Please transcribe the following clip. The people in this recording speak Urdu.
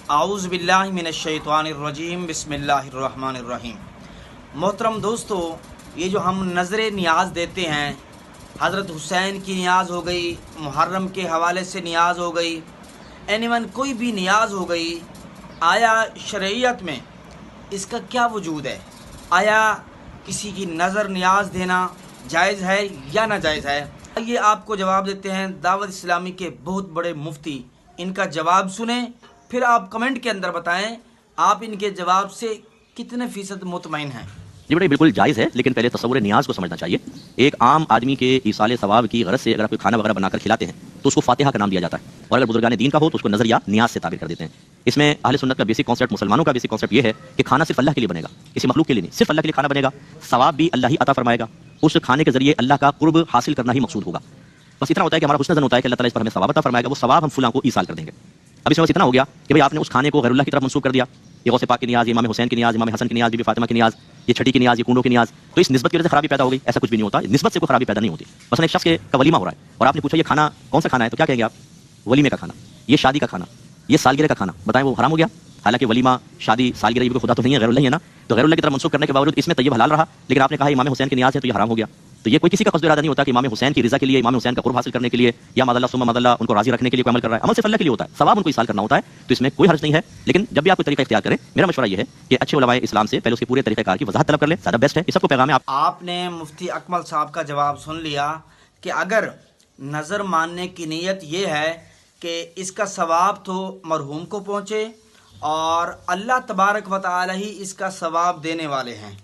اعوذ باللہ من الشیطان الرجیم بسم اللہ الرحمن الرحیم۔ محترم دوستو، یہ جو ہم نظر نیاز دیتے ہیں، حضرت حسین کی نیاز ہو گئی، محرم کے حوالے سے نیاز ہو گئی، کوئی بھی نیاز ہو گئی، آیا شرعیت میں اس کا کیا وجود ہے؟ آیا کسی کی نظر نیاز دینا جائز ہے یا ناجائز ہے؟ یہ آپ کو جواب دیتے ہیں دعوت اسلامی کے بہت بڑے مفتی۔ ان کا جواب سنیں، پھر آپ کمنٹ کے اندر بتائیں آپ ان کے جواب سے کتنے فیصد مطمئن ہیں۔ جی بیٹا، بالکل جائز ہے، لیکن پہلے تصور نیاز کو سمجھنا چاہیے۔ ایک عام آدمی کے ایصال ثواب کی غرض سے اگر آپ کوئی کھانا وغیرہ بنا کر کھلاتے ہیں تو اس کو فاتحہ کا نام دیا جاتا ہے، اور اگر بزرگان دین کا ہو تو اس کو نظر یا نیاز سے تعبیر کر دیتے ہیں۔ اس میں اہل سنت کا بیسک کانسیپٹ، مسلمانوں کا بیسک کانسیپٹ یہ ہے کہ کھانا صرف اللہ کے لیے بنے گا، کسی مخلوق کے لیے نہیں، صرف اللہ کے لیے کھانا بنے گا، ثواب بھی اللہ ہی عطا فرمائے گا، اس کھانے کے ذریعے اللہ کا قرب حاصل کرنا ہی مقصود ہوگا۔ بس اتنا ہوتا ہے کہ ہمارا حسن ظن ہوتا ہے کہ اللہ تعالیٰ اس پر ہمیں ثواب عطا فرمائے گا، وہ ثواب ہم فلاں کو ایصال کر دیں گے۔ اب اس میں بس اتنا ہو گیا کہ بھئی آپ نے اس کھانے کو غیر اللہ کی طرف منسوب کر دیا، یہ غوث پاک کی نیاز، امام حسین کی نیاز، امام حسن کی نیاز، بی بی فاطمہ کی نیاز، یہ چھٹی کی نیاز، یہ کنڈوں کی نیاز، تو اس نسبت کی وجہ سے خرابی پیدا ہو گئی۔ ایسا کچھ بھی نہیں ہوتا، نسبت سے کوئی خرابی پیدا نہیں ہوتی۔ مثلا ایک شخص کا ولیمہ ہو رہا ہے اور آپ نے پوچھا یہ کھانا کون سا کھانا ہے، تو کیا کہیں گے آپ؟ ولیمے کا کھانا، یہ شادی کا کھانا، یہ سالگرہ کا کھانا، بتائیں وہ حرام ہو گیا؟ حالانکہ ولیمہ، شادی، سالگرہ یہ کوئی خدا تو نہیں ہے، غیر اللہ ہی ہے نا، تو غیر اللہ کی طرف منسوب کرنے کے باوجود اس میں طیب حلال رہا، لیکن آپ نے کہا امام حسین کی نیاز ہے تو یہ حرام ہو گیا۔ تو یہ کوئی کسی کا قصد ارادہ نہیں ہوتا کہ امام حسین کی رضا کے لیے، امام حسین کا قرب حاصل کرنے کے لیے، یا مد اللہ ثم مد اللہ ان کو راضی رکھنے کے لیے کوئی عمل کر رہا ہے۔ عمل صرف اللہ کے لیے ہوتا ہے، ثواب ان کو ایصال کرنا ہوتا ہے، تو اس میں کوئی حرج نہیں ہے۔ لیکن جب بھی آپ کوئی طریقہ اختیار کریں، میرا مشورہ یہ ہے کہ اچھے علماء اسلام سے پہلے اس کے پورے طریقہ کار کی وضاحت طلب کر لیں، زیادہ بیسٹ ہے۔ اس سب کو پیغام ہے آپ نے مفتی اکمل صاحب کا جواب سن لیا کہ اگر نظر ماننے کی نیت یہ ہے کہ اس کا ثواب تو مرحوم کو پہنچے اور اللہ تبارک و تعالی ہی اس کا ثواب دینے والے ہیں،